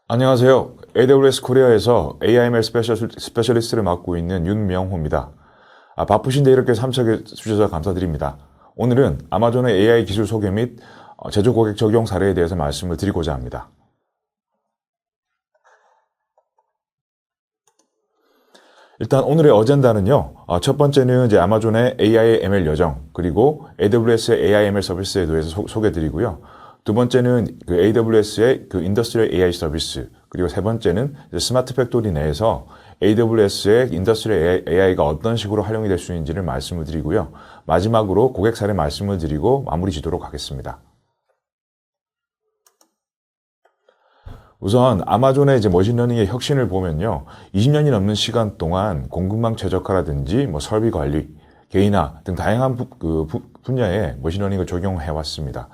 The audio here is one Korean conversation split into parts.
안녕하세요. AWS 코리아에서 AIML 스페셜리스트를 맡고 있는 윤명호입니다. 바쁘신데 이렇게 참석해 주셔서 감사드립니다. 오늘은 아마존의 AI 기술 소개 및 제조 고객 적용 사례에 대해서 말씀을 드리고자 합니다. 일단 오늘의 어젠다는요. 첫 번째는 이제 아마존의 AI ML 여정, 그리고 AWS의 AI ML 서비스에 대해서 소개드리고요. 두 번째는 그 AWS의 그 인더스트리얼 AI 서비스, 그리고 세 번째는 스마트 팩토리 내에서 AWS의 인더스트리얼 AI가 어떤 식으로 활용이 될 수 있는지를 말씀을 드리고요. 마지막으로 고객 사례 말씀을 드리고 마무리 짓도록 하겠습니다. 우선 아마존의 이제 머신러닝의 혁신을 보면요. 20년이 넘는 시간 동안 공급망 최적화라든지 설비 관리, 개인화 등 다양한 분야에 머신러닝을 적용해 왔습니다.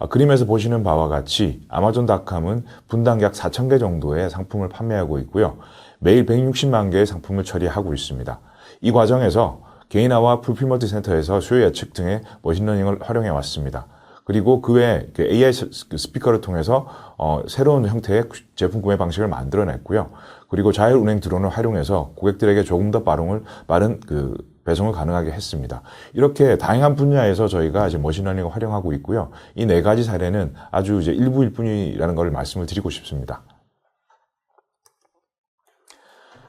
그림에서 보시는 바와 같이 아마존닷컴은 분당 약 4,000개 정도의 상품을 판매하고 있고요. 매일 160만 개의 상품을 처리하고 있습니다. 이 과정에서 개인화와 풀필머티 센터에서 수요 예측 등의 머신러닝을 활용해 왔습니다. 그리고 그 외에 AI 스피커를 통해서 새로운 형태의 제품 구매 방식을 만들어냈고요. 그리고 자율 운행 드론을 활용해서 고객들에게 조금 더 빠른 배송을 가능하게 했습니다. 이렇게 다양한 분야에서 저희가 이제 머신러닝을 활용하고 있고요. 이 네 가지 사례는 아주 이제 일부일 뿐이라는 걸 말씀을 드리고 싶습니다.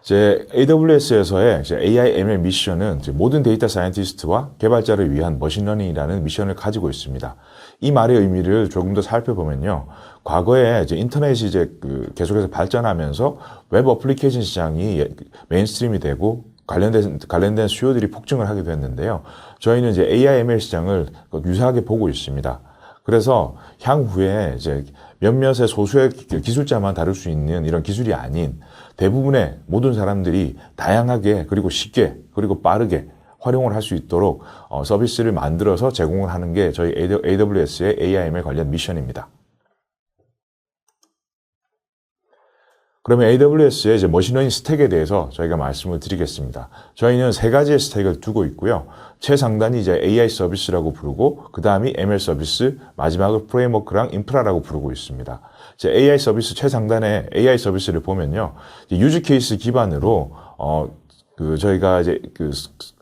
이제 AWS에서의 AI ML 미션은 모든 데이터 사이언티스트와 개발자를 위한 머신러닝이라는 미션을 가지고 있습니다. 이 말의 의미를 조금 더 살펴보면요. 과거에 이제 인터넷이 계속해서 발전하면서 웹 어플리케이션 시장이 메인스트림이 되고 관련된 수요들이 폭증을 하게 됐는데요. 저희는 이제 AI ML 시장을 유사하게 보고 있습니다. 그래서 향후에 이제 몇몇의 소수의 기술자만 다룰 수 있는 이런 기술이 아닌 대부분의 모든 사람들이 다양하게 그리고 쉽게 그리고 빠르게 활용을 할 수 있도록 서비스를 만들어서 제공을 하는 게 저희 AWS의 AIML 관련 미션입니다. 그러면 AWS의 이제 머신러닝 스택에 대해서 저희가 말씀을 드리겠습니다. 저희는 세 가지의 스택을 두고 있고요. 최상단이 이제 AI 서비스라고 부르고, 그 다음이 ML 서비스, 마지막을 프레임워크랑 인프라라고 부르고 있습니다. 이제 AI 서비스 최상단의 AI 서비스를 보면요. 유즈 케이스 기반으로, 저희가 이제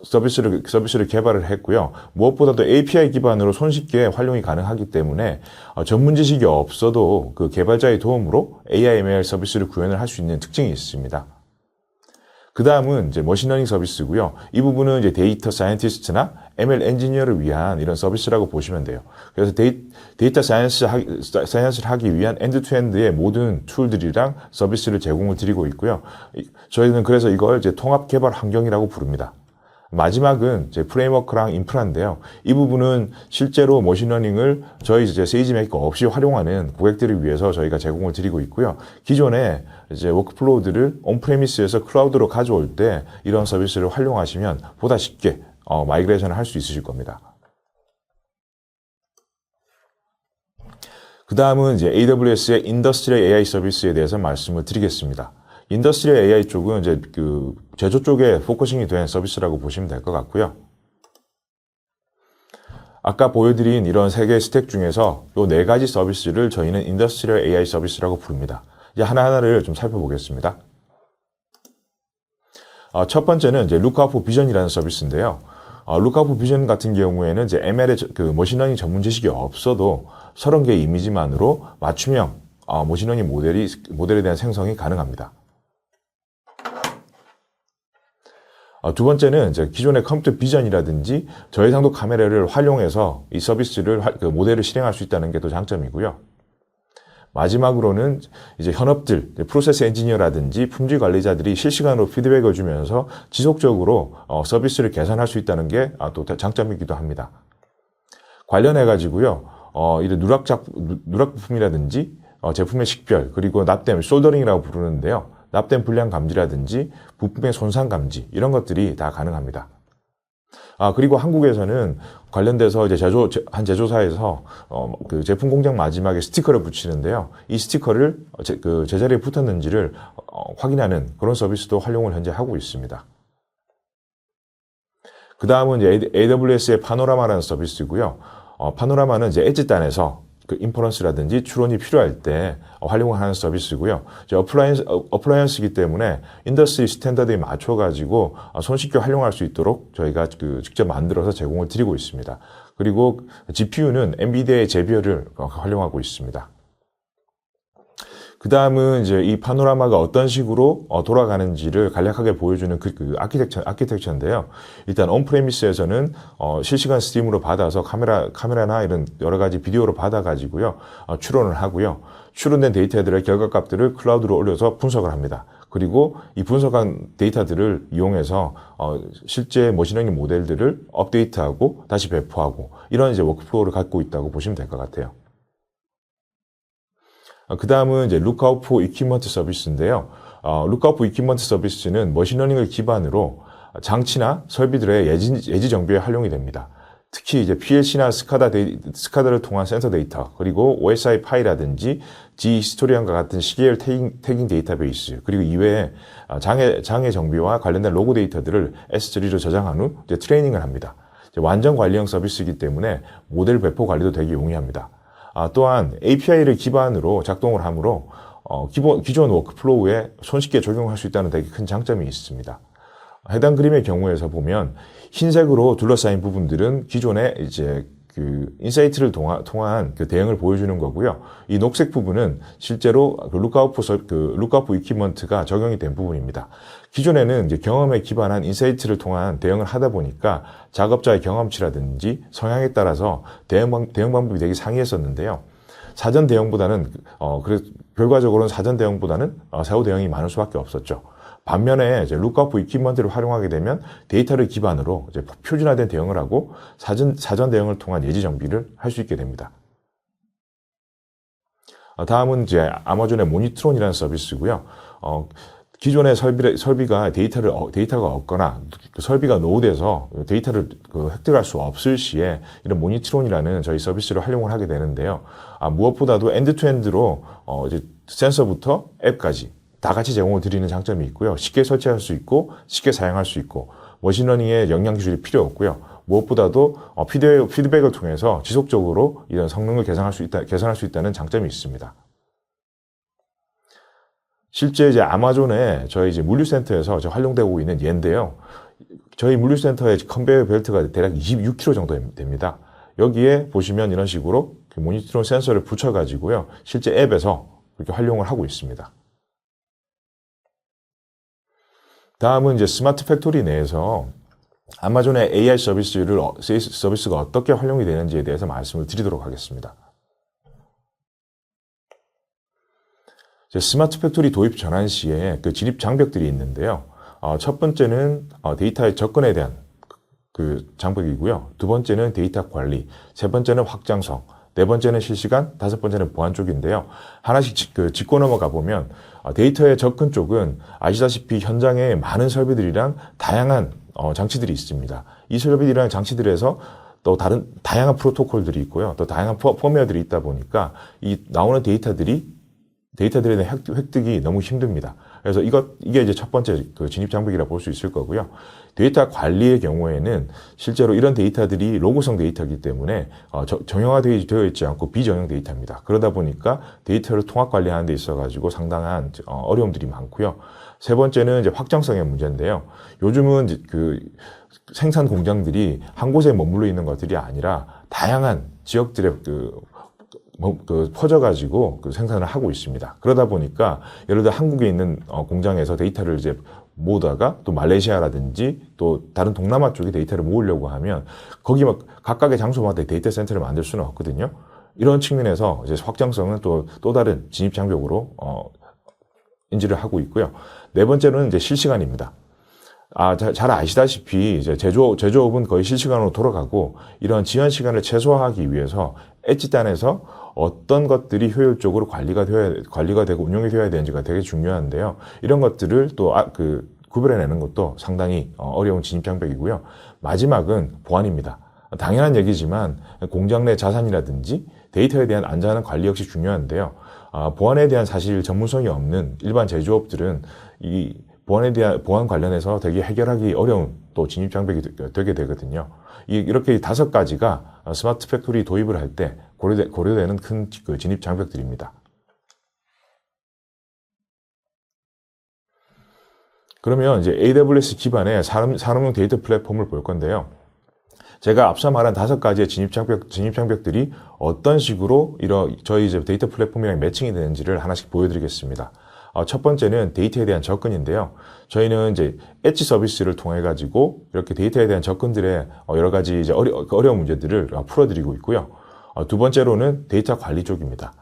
서비스를 개발을 했고요. 무엇보다도 API 기반으로 손쉽게 활용이 가능하기 때문에 전문 지식이 없어도 그 개발자의 도움으로 AI ML 서비스를 구현을 할 수 있는 특징이 있습니다. 그 다음은 이제 머신러닝 서비스고요. 이 부분은 이제 데이터 사이언티스트나 ML 엔지니어를 위한 이런 서비스라고 보시면 돼요. 그래서 데이터 사이언스를 하기 위한 엔드투엔드의 모든 툴들이랑 서비스를 제공을 드리고 있고요. 저희는 그래서 이걸 이제 통합 개발 환경이라고 부릅니다. 마지막은 이제 프레임워크랑 인프라인데요. 이 부분은 실제로 머신러닝을 저희 이제 세이지메이커 없이 활용하는 고객들을 위해서 저희가 제공을 드리고 있고요. 기존에 이제 워크플로우들을 온프레미스에서 클라우드로 가져올 때 이런 서비스를 활용하시면 보다 쉽게 마이그레이션을 할 수 있으실 겁니다. 그 다음은 이제 AWS의 인더스트리얼 AI 서비스에 대해서 말씀을 드리겠습니다. 인더스트리얼 AI 쪽은 이제 제조 쪽에 포커싱이 된 서비스라고 보시면 될 것 같고요. 아까 보여드린 이런 세 개의 스택 중에서 이 네 가지 서비스를 저희는 인더스트리얼 AI 서비스라고 부릅니다. 이제 하나하나를 좀 살펴보겠습니다. 첫 번째는 이제 룩아웃 비전이라는 서비스인데요. 룩아웃 비전 같은 경우에는 이제 ML의 머신러닝 전문 지식이 없어도 30개의 이미지만으로 맞춤형 머신러닝 모델에 대한 생성이 가능합니다. 두 번째는 이제 기존의 컴퓨터 비전이라든지 저해상도 카메라를 활용해서 이 서비스를 모델을 실행할 수 있다는 게 또 장점이고요. 마지막으로는 이제 현업들, 프로세스 엔지니어라든지 품질 관리자들이 실시간으로 피드백을 주면서 지속적으로 서비스를 개선할 수 있다는 게 또 장점이기도 합니다. 관련해 가지고요, 이런 누락 부품이라든지 제품의 식별, 그리고 납땜, 솔더링이라고 부르는데요. 납땜 불량 감지라든지 부품의 손상 감지 이런 것들이 다 가능합니다. 그리고 한국에서는 관련돼서 이제 한 제조사에서 그 제품 공장 마지막에 스티커를 붙이는데요. 이 스티커를 제자리에 붙었는지를 확인하는 그런 서비스도 활용을 현재 하고 있습니다. 그 다음은 이제 AWS의 파노라마라는 서비스고요. 파노라마는 이제 엣지 단에서 그 인퍼런스라든지 추론이 필요할 때 활용을 하는 서비스고요. 이제 어플라이언스이기 때문에 인더스트리 스탠다드에 맞춰가지고 손쉽게 활용할 수 있도록 저희가 직접 만들어서 제공을 드리고 있습니다. 그리고 GPU는 엔비디아의 제비어를 활용하고 있습니다. 그 다음은 이제 이 파노라마가 어떤 식으로 돌아가는지를 간략하게 보여주는 그 아키텍처인데요. 일단 온프레미스에서는 실시간 스트리밍으로 받아서 카메라나 이런 여러 가지 비디오로 받아가지고요. 추론을 하고요. 추론된 데이터들의 결과값들을 클라우드로 올려서 분석을 합니다. 그리고 이 분석한 데이터들을 이용해서 실제 머신러닝 모델들을 업데이트하고 다시 배포하고 이런 이제 워크플로우를 갖고 있다고 보시면 될 것 같아요. 그 다음은 이제 Lookout for Equipment 서비스인데요. Lookout for Equipment 서비스는 머신러닝을 기반으로 장치나 설비들의 예지 정비에 활용이 됩니다. 특히 이제 PLC나 스카다를 통한 센서 데이터, 그리고 OSI 파이라든지 G히스토리안과 같은 시계열 태깅 데이터베이스, 그리고 이외에 장애 정비와 관련된 로고 데이터들을 S3로 저장한 후 이제 트레이닝을 합니다. 이제 완전 관리형 서비스이기 때문에 모델 배포 관리도 되게 용이합니다. 또한 API를 기반으로 작동을 하므로 기존 워크플로우에 손쉽게 적용할 수 있다는 되게 큰 장점이 있습니다. 해당 그림의 경우에서 보면 흰색으로 둘러싸인 부분들은 기존의 이제 그 인사이트를 통한 그 대응을 보여주는 거고요. 이 녹색 부분은 실제로 Lookout for Equipment가 적용이 된 부분입니다. 기존에는 이제 경험에 기반한 인사이트를 통한 대응을 하다 보니까 작업자의 경험치라든지 성향에 따라서 대응 방법이 되게 상이했었는데요. 사전 대응보다는 결과적으로는 사전 대응보다는 사후 대응이 많을 수밖에 없었죠. 반면에 이제 Lookout for Equipment를 활용하게 되면 데이터를 기반으로 이제 표준화된 대응을 하고 사전 대응을 통한 예지 정비를 할 수 있게 됩니다. 다음은 이제 아마존의 모니트론이라는 서비스고요. 기존의 설비가 데이터가 없거나 설비가 노후돼서 데이터를 획득할 수 없을 시에 이런 모니트론이라는 저희 서비스를 활용을 하게 되는데요. 무엇보다도 엔드투엔드로 이제 센서부터 앱까지 다 같이 제공을 드리는 장점이 있고요. 쉽게 설치할 수 있고 쉽게 사용할 수 있고 머신러닝의 역량 기술이 필요 없고요. 무엇보다도 피드백을 통해서 지속적으로 이런 성능을 개선할 수 있다는 장점이 있습니다. 실제 이제 아마존의 저희 이제 물류센터에서 활용되고 있는 예인데요. 저희 물류센터의 컨베이어 벨트가 대략 26km 정도 됩니다. 여기에 보시면 이런 식으로 모니터링 센서를 붙여가지고요. 실제 앱에서 이렇게 활용을 하고 있습니다. 다음은 이제 스마트 팩토리 내에서 아마존의 AI 서비스가 어떻게 활용이 되는지에 대해서 말씀을 드리도록 하겠습니다. 스마트 팩토리 도입 전환 시에 그 진입 장벽들이 있는데요. 첫 번째는 데이터의 접근에 대한 그 장벽이고요. 두 번째는 데이터 관리, 세 번째는 확장성, 네 번째는 실시간, 다섯 번째는 보안 쪽인데요. 하나씩 짚고 넘어가 보면 데이터의 접근 쪽은 아시다시피 현장에 많은 설비들이랑 다양한 장치들이 있습니다. 이 설비들이랑 장치들에서 또 다양한 프로토콜들이 있고요. 또 다양한 펌웨어들이 있다 보니까 이 나오는 데이터들에 대한 획득이 너무 힘듭니다. 그래서 이게 이제 첫 번째 진입 장벽이라 볼 수 있을 거고요. 데이터 관리의 경우에는 실제로 이런 데이터들이 로그성 데이터이기 때문에 정형화되어 있지 않고 비정형 데이터입니다. 그러다 보니까 데이터를 통합 관리하는 데 있어가지고 상당한 어려움들이 많고요. 세 번째는 이제 확장성의 문제인데요. 요즘은 이제 생산 공장들이 한 곳에 머물러 있는 것들이 아니라 다양한 지역들의 퍼져가지고 생산을 하고 있습니다. 그러다 보니까 예를 들어 한국에 있는 공장에서 데이터를 이제 모으다가 또 말레이시아라든지 또 다른 동남아 쪽에 데이터를 모으려고 하면 거기 각각의 장소마다 데이터 센터를 만들 수는 없거든요. 이런 측면에서 이제 확장성은 또 다른 진입 장벽으로 인지를 하고 있고요. 네 번째로는 이제 실시간입니다. 잘 아시다시피 이제 제조업은 거의 실시간으로 돌아가고 이런 지연 시간을 최소화하기 위해서 엣지단에서 어떤 것들이 효율적으로 관리가 되고 운영이 되어야 되는지가 되게 중요한데요. 이런 것들을 또 구별해내는 것도 상당히 어려운 진입 장벽이고요. 마지막은 보안입니다. 당연한 얘기지만 공장 내 자산이라든지 데이터에 대한 안전한 관리 역시 중요한데요. 보안에 대한 사실 전문성이 없는 일반 제조업들은 이 보안 관련해서 되게 해결하기 어려운 또 진입 장벽이 되게 되거든요. 이렇게 5가지가 스마트 팩토리 도입을 할 때 고려되는 큰 그 진입 장벽들입니다. 그러면 이제 AWS 기반의 산업용 데이터 플랫폼을 볼 건데요. 제가 앞서 말한 5가지의 진입 장벽들이 어떤 식으로 저희 이제 데이터 플랫폼이랑 매칭이 되는지를 하나씩 보여드리겠습니다. 첫 번째는 데이터에 대한 접근인데요. 저희는 이제 엣지 서비스를 통해 가지고 이렇게 데이터에 대한 접근들의 여러 가지 이제 어려운 문제들을 풀어드리고 있고요. 두 번째로는 데이터 관리 쪽입니다.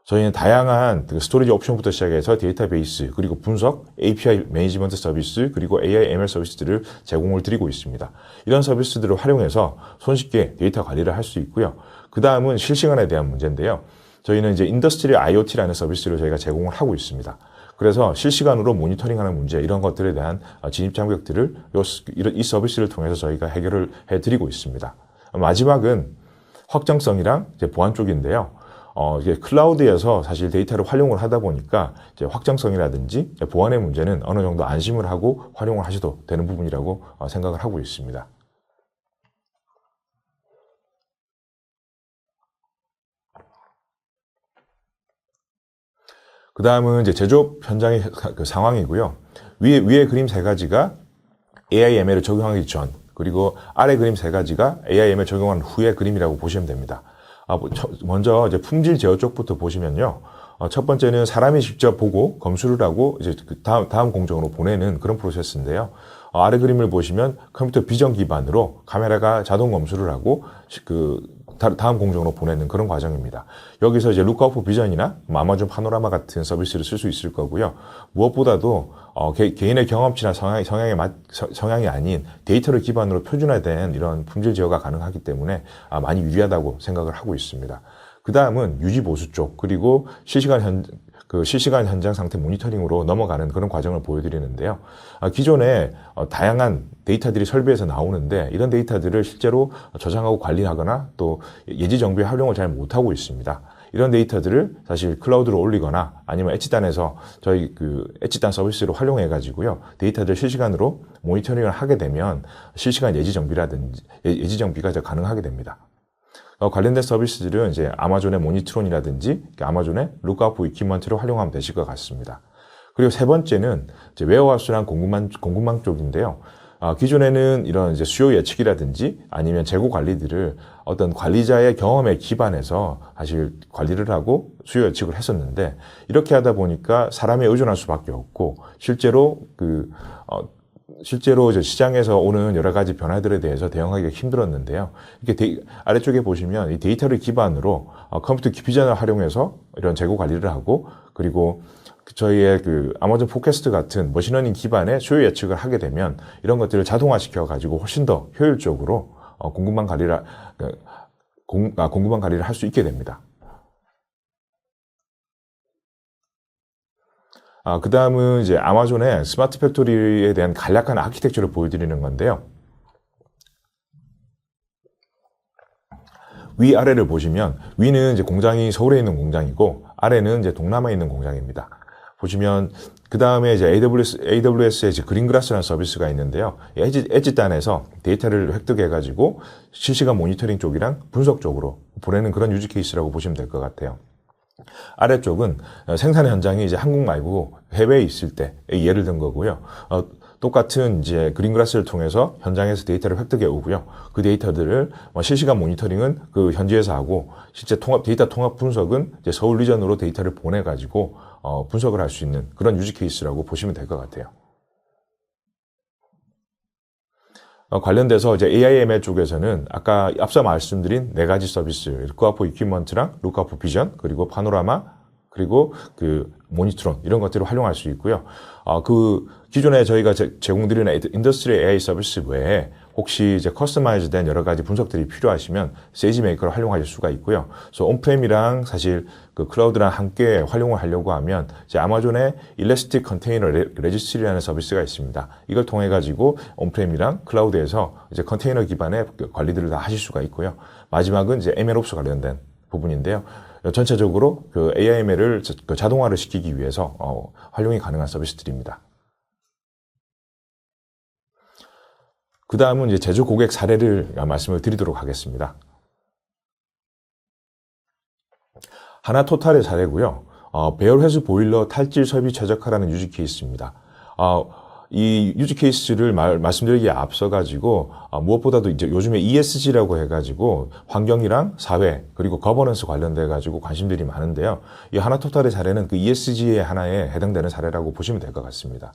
저희는 다양한 스토리지 옵션부터 시작해서 데이터베이스, 그리고 분석, API 매니지먼트 서비스, 그리고 AI, ML 서비스들을 제공을 드리고 있습니다. 이런 서비스들을 활용해서 손쉽게 데이터 관리를 할 수 있고요. 그 다음은 실시간에 대한 문제인데요. 저희는 이제 인더스트리 IoT라는 서비스를 저희가 제공을 하고 있습니다. 그래서 실시간으로 모니터링하는 문제, 이런 것들에 대한 진입 장벽들을 이 서비스를 통해서 저희가 해결을 해드리고 있습니다. 마지막은 확정성이랑 이제 보안 쪽인데요. 이게 클라우드에서 사실 데이터를 활용을 하다 보니까 이제 확정성이라든지 보안의 문제는 어느 정도 안심을 하고 활용을 하셔도 되는 부분이라고 생각을 하고 있습니다. 그 다음은 이제 제조업 현장의 그 상황이고요. 위에 그림 3가지가 AI, ML을 적용하기 전, 그리고 아래 그림 3가지가 AI, ML 적용한 후의 그림이라고 보시면 됩니다. 먼저 이제 품질 제어 쪽부터 보시면요. 첫 번째는 사람이 직접 보고 검수를 하고 이제 다음 공정으로 보내는 그런 프로세스인데요. 아래 그림을 보시면 컴퓨터 비전 기반으로 카메라가 자동 검수를 하고 다음 공정으로 보내는 그런 과정입니다. 여기서 이제 루크아웃 비전이나 아마존 파노라마 같은 서비스를 쓸 수 있을 거고요. 무엇보다도 개인의 경험치나 성향이 아닌 데이터를 기반으로 표준화된 이런 품질 제어가 가능하기 때문에 많이 유리하다고 생각을 하고 있습니다. 그 다음은 유지 보수 쪽, 그리고 실시간 현장 상태 모니터링으로 넘어가는 그런 과정을 보여드리는데요. 기존에 다양한 데이터들이 설비에서 나오는데 이런 데이터들을 실제로 저장하고 관리하거나 또 예지 정비에 활용을 잘 못하고 있습니다. 이런 데이터들을 사실 클라우드로 올리거나 아니면 엣지단에서 저희 엣지단 서비스를 활용해 가지고요. 데이터들 실시간으로 모니터링을 하게 되면 실시간 예지 정비가 가능하게 됩니다. 관련된 서비스들은 이제 아마존의 모니트론이라든지 아마존의 루크아웃 이퀴먼트를 활용하면 되실 것 같습니다. 그리고 세 번째는 이제 웨어하우스랑 공급망 쪽인데요. 기존에는 이런 이제 수요 예측이라든지 아니면 재고 관리들을 어떤 관리자의 경험에 기반해서 사실 관리를 하고 수요 예측을 했었는데 이렇게 하다 보니까 사람에 의존할 수밖에 없고 실제로 이제 시장에서 오는 여러 가지 변화들에 대해서 대응하기가 힘들었는데요. 이렇게 아래쪽에 보시면 이 데이터를 기반으로 컴퓨터 비전을 활용해서 이런 재고 관리를 하고 그리고 저희의 아마존 포캐스트 같은 머신러닝 기반의 수요 예측을 하게 되면 이런 것들을 자동화시켜 가지고 훨씬 더 효율적으로 공급망 관리를 할 수 있게 됩니다. 그 다음은 이제 아마존의 스마트 팩토리에 대한 간략한 아키텍처를 보여드리는 건데요. 위아래를 보시면 위는 이제 공장이 서울에 있는 공장이고 아래는 이제 동남아에 있는 공장입니다. 보시면 그 다음에 이제 AWS의 이제 그린그라스라는 서비스가 있는데요. 엣지단에서 데이터를 획득해가지고 실시간 모니터링 쪽이랑 분석 쪽으로 보내는 그런 유즈 케이스라고 보시면 될 것 같아요. 아래쪽은 생산 현장이 이제 한국 말고 해외에 있을 때 예를 든 거고요. 똑같은 이제 그린그라스를 통해서 현장에서 데이터를 획득해 오고요. 그 데이터들을 실시간 모니터링은 현지에서 하고 실제 데이터 통합 분석은 이제 서울 리전으로 데이터를 보내가지고 분석을 할 수 있는 그런 유즈 케이스라고 보시면 될 것 같아요. 관련돼서 이제 AI, ML 쪽에서는 아까 앞서 말씀드린 4가지 서비스, 루크아웃 이퀴먼트랑 루크아웃 비전, 그리고 파노라마, 그리고 모니트론 이런 것들을 활용할 수 있고요. 기존에 저희가 제공드리는 인더스트리 AI 서비스 외에 혹시 이제 커스터마이즈된 여러 가지 분석들이 필요하시면 세이지메이커를 활용하실 수가 있고요. 그래서 온프렘이랑 사실 클라우드랑 함께 활용을 하려고 하면 이제 아마존의 일래스틱 컨테이너 레지스트리라는 서비스가 있습니다. 이걸 통해 가지고 온프렘이랑 클라우드에서 이제 컨테이너 기반의 관리들을 다 하실 수가 있고요. 마지막은 이제 MLOps 관련된 부분인데요. 전체적으로 AIML을 자동화를 시키기 위해서 활용이 가능한 서비스들입니다. 그 다음은 이제 제조 고객 사례를 말씀을 드리도록 하겠습니다. 하나토탈의 사례고요. 배열회수 보일러 탈질 설비 최적화라는 유지 케이스입니다. 이 유지 케이스를 말씀드리기에 앞서가지고, 무엇보다도 이제 요즘에 ESG라고 해가지고, 환경이랑 사회, 그리고 거버넌스 관련돼가지고 관심들이 많은데요. 이 하나토탈의 사례는 그 ESG의 하나에 해당되는 사례라고 보시면 될 것 같습니다.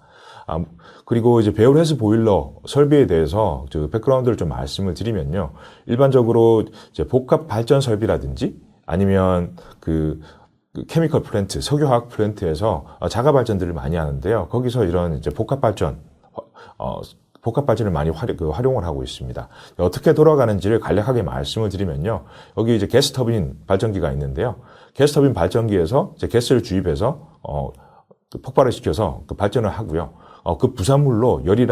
그리고 이제 배열회수 보일러 설비에 대해서 백그라운드를 좀 말씀을 드리면요. 일반적으로 이제 복합 발전 설비라든지 아니면 그 케미컬 플랜트, 석유화학 플랜트에서 자가 발전들을 많이 하는데요. 거기서 이런 이제 복합 발전을 많이 활용을 하고 있습니다. 어떻게 돌아가는지를 간략하게 말씀을 드리면요. 여기 이제 가스터빈 발전기가 있는데요. 가스터빈 발전기에서 이제 가스를 주입해서 폭발을 시켜서 발전을 하고요. 그 부산물로 열이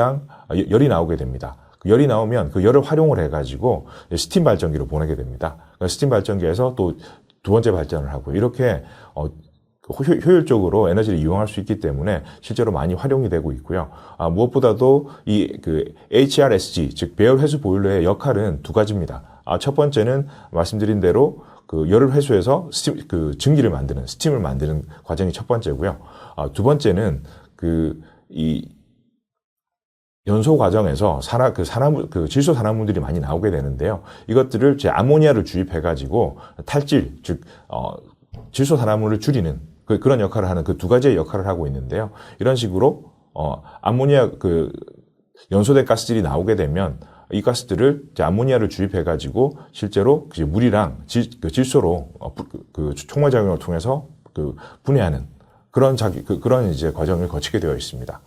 나오게 됩니다. 그 열이 나오면 그 열을 활용을 해가지고 스팀 발전기로 보내게 됩니다. 스팀 발전기에서 또 두 번째 발전을 하고 이렇게 효율적으로 에너지를 이용할 수 있기 때문에 실제로 많이 활용이 되고 있고요. 무엇보다도 HRSG, 즉 배열 회수 보일러의 역할은 두 가지입니다. 첫 번째는 말씀드린 대로 그 열을 회수해서 증기를 만드는, 스팀을 만드는 과정이 첫 번째고요. 두 번째는 연소 과정에서 질소 산화물들이 많이 나오게 되는데요. 이것들을 이제 아모니아를 주입해가지고 탈질, 즉, 질소 산화물을 줄이는 그런 역할을 하는 그 두 가지의 역할을 하고 있는데요. 이런 식으로, 아모니아 연소된 가스들이 나오게 되면 이 가스들을 이제 아모니아를 주입해가지고 실제로 물이랑 질소로 촉매작용을 통해서 분해하는 그런 이제 과정을 거치게 되어 있습니다.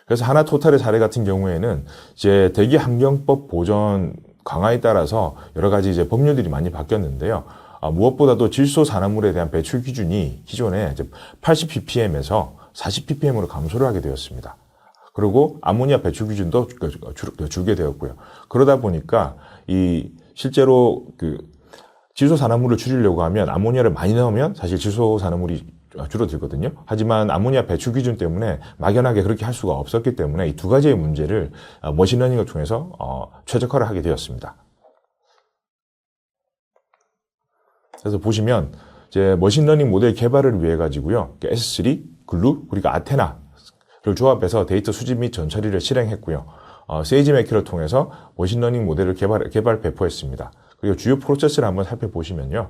그래서 하나토탈의 사례 같은 경우에는 이제 대기환경법 보전 강화에 따라서 여러 가지 이제 법률들이 많이 바뀌었는데요. 무엇보다도 질소 산화물에 대한 배출 기준이 기존에 이제 80ppm에서 40ppm으로 감소를 하게 되었습니다. 그리고 암모니아 배출 기준도 줄게 되었고요. 그러다 보니까 실제로 질소 산화물을 줄이려고 하면 암모니아를 많이 넣으면 사실 질소 산화물이 줄어들거든요. 하지만 암모니아 배출 기준 때문에 막연하게 그렇게 할 수가 없었기 때문에 이 두 가지의 문제를 머신러닝을 통해서 최적화를 하게 되었습니다. 그래서 보시면 이제 머신러닝 모델 개발을 위해 가지고요. S3, 글루, 그리고 아테나를 조합해서 데이터 수집 및 전처리를 실행했고요. 세이지매키를 통해서 머신러닝 모델을 개발 배포했습니다. 그리고 주요 프로세스를 한번 살펴보시면요.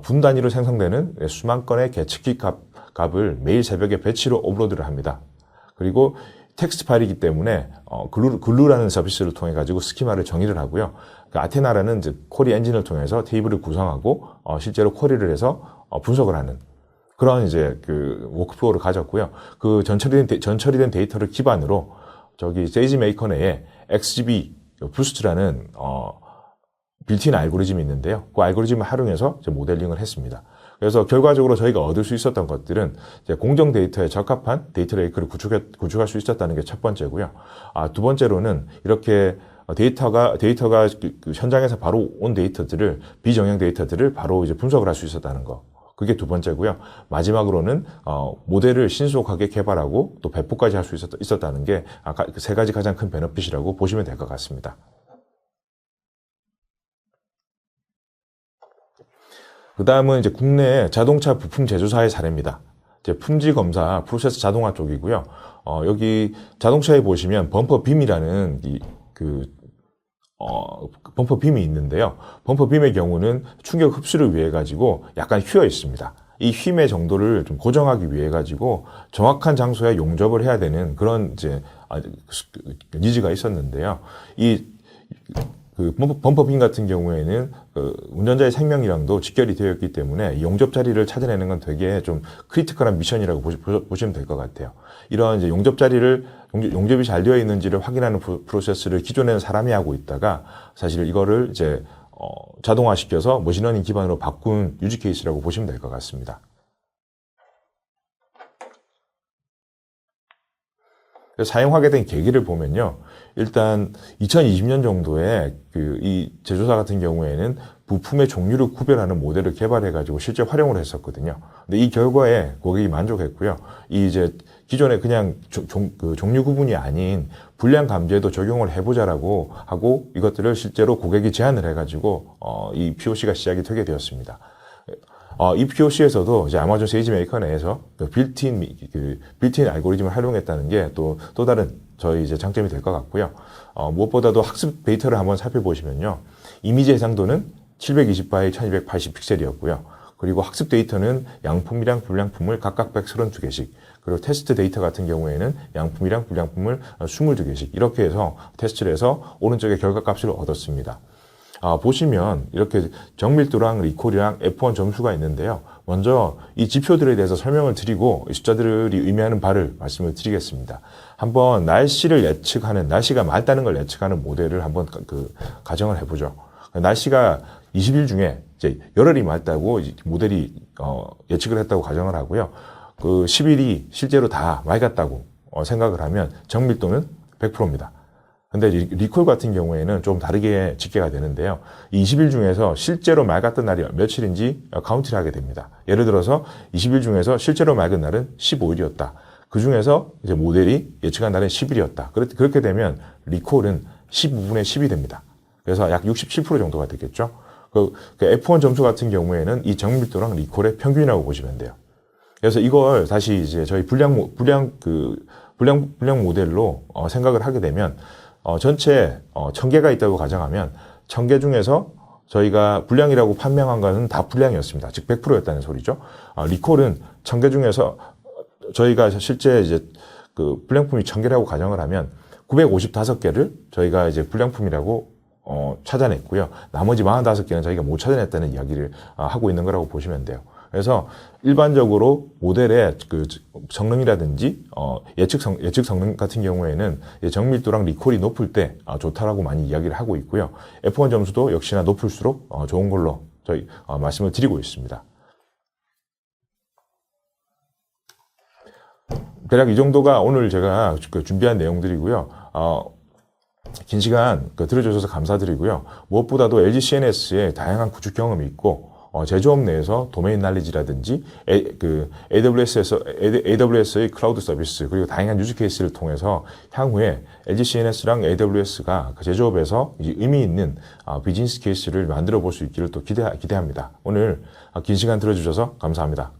분 단위로 생성되는 수만 건의 계측기 값을 매일 새벽에 배치로 업로드를 합니다. 그리고 텍스트 파일이기 때문에 글루라는 서비스를 통해 가지고 스키마를 정의를 하고요. 아테나라는 이제 쿼리 엔진을 통해서 테이블을 구성하고 실제로 쿼리를 해서 분석을 하는 그런 이제 워크플로우를 가졌고요. 그 전처리된 데이터를 기반으로 세이지메이커 내에 XGB 부스트라는 빌트인 알고리즘이 있는데요. 그 알고리즘을 활용해서 모델링을 했습니다. 그래서 결과적으로 저희가 얻을 수 있었던 것들은 이제 공정 데이터에 적합한 데이터 레이크를 구축할 수 있었다는 게 첫 번째고요. 두 번째로는 이렇게 데이터가 현장에서 바로 온 데이터들을 비정형 데이터들을 바로 이제 분석을 할 수 있었다는 거. 그게 두 번째고요. 마지막으로는 모델을 신속하게 개발하고 또 배포까지 할 수 있었다는 게 세 가지 가장 큰 베너핏이라고 보시면 될 것 같습니다. 그 다음은 이제 국내 자동차 부품 제조사의 사례입니다. 이제 품질 검사 프로세스 자동화 쪽이고요. 여기 자동차에 보시면 범퍼 빔이라는 범퍼 빔이 있는데요. 범퍼 빔의 경우는 충격 흡수를 위해 가지고 약간 휘어 있습니다. 이 휨의 정도를 좀 고정하기 위해 가지고 정확한 장소에 용접을 해야 되는 그런 이제 니즈가 있었는데요. 범퍼빔 같은 경우에는 운전자의 생명이랑도 직결이 되어 있기 때문에 용접 자리를 찾아내는 건 되게 좀 크리티컬한 미션이라고 보시면 될 것 같아요. 이런 이제 용접이 잘 되어 있는지를 확인하는 프로세스를 기존에는 사람이 하고 있다가 사실 이거를 이제 자동화시켜서 머신러닝 기반으로 바꾼 유지 케이스라고 보시면 될 것 같습니다. 사용하게 된 계기를 보면요. 일단 2020년 정도에 이 제조사 같은 경우에는 부품의 종류를 구별하는 모델을 개발해가지고 실제 활용을 했었거든요. 근데 이 결과에 고객이 만족했고요. 이 이제 기존에 그냥 종류 구분이 아닌 불량 감지에도 적용을 해보자라고 하고 이것들을 실제로 고객이 제안을 해가지고 이 POC가 시작이 되게 되었습니다. 이 POC에서도 이제 아마존 세이지메이커 내에서 빌트인 알고리즘을 활용했다는 게 또 다른 저희 이제 장점이 될 것 같고요. 무엇보다도 학습 데이터를 한번 살펴보시면요. 이미지 해상도는 720바이 1280 픽셀이었고요. 그리고 학습 데이터는 양품이랑 불량품을 각각 132개씩, 그리고 테스트 데이터 같은 경우에는 양품이랑 불량품을 22개씩 이렇게 해서 테스트를 해서 오른쪽에 결과값을 얻었습니다. 보시면 이렇게 정밀도랑 리콜이랑 F1 점수가 있는데요. 먼저 이 지표들에 대해서 설명을 드리고 이 숫자들이 의미하는 바를 말씀을 드리겠습니다. 한번 날씨가 맑다는 걸 예측하는 모델을 한번 가정을 해보죠. 날씨가 20일 중에 이제 열흘이 맑다고 모델이 예측을 했다고 가정을 하고요. 10일이 실제로 다 맑았다고 생각을 하면 정밀도는 100%입니다. 근데 리콜 같은 경우에는 좀 다르게 집계가 되는데요. 이 20일 중에서 실제로 맑았던 날이 며칠인지 카운트를 하게 됩니다. 예를 들어서 20일 중에서 실제로 맑은 날은 15일이었다. 그 중에서 이제 모델이 예측한 날은 10일이었다. 그렇게 되면 리콜은 15분의 10이 됩니다. 그래서 약 67% 정도가 되겠죠. 그 F1 점수 같은 경우에는 이 정밀도랑 리콜의 평균이라고 보시면 돼요. 그래서 이걸 다시 이제 저희 불량 모델로 생각을 하게 되면 전체 1000개가 있다고 가정하면 1000개 중에서 저희가 불량이라고 판명한 것은 다 불량이었습니다. 즉 100%였다는 소리죠. 리콜은 1000개 중에서 저희가 실제 이제 불량품이 1000개라고 가정을 하면 955개를 저희가 이제 불량품이라고 찾아냈고요. 나머지 45개는 저희가 못 찾아냈다는 이야기를 하고 있는 거라고 보시면 돼요. 그래서 일반적으로 모델의 성능이라든지 예측 성능 같은 경우에는 정밀도랑 리콜이 높을 때 좋다라고 많이 이야기를 하고 있고요. F1 점수도 역시나 높을수록 좋은 걸로 저희 말씀을 드리고 있습니다. 대략 이 정도가 오늘 제가 준비한 내용들이고요. 긴 시간 들어주셔서 감사드리고요. 무엇보다도 LG CNS의 다양한 구축 경험이 있고 제조업 내에서 도메인 날리지라든지 AWS의 클라우드 서비스 그리고 다양한 유즈 케이스를 통해서 향후에 LG CNS랑 AWS가 제조업에서 의미 있는 비즈니스 케이스를 만들어 볼 수 있기를 또 기대합니다. 오늘 긴 시간 들어주셔서 감사합니다.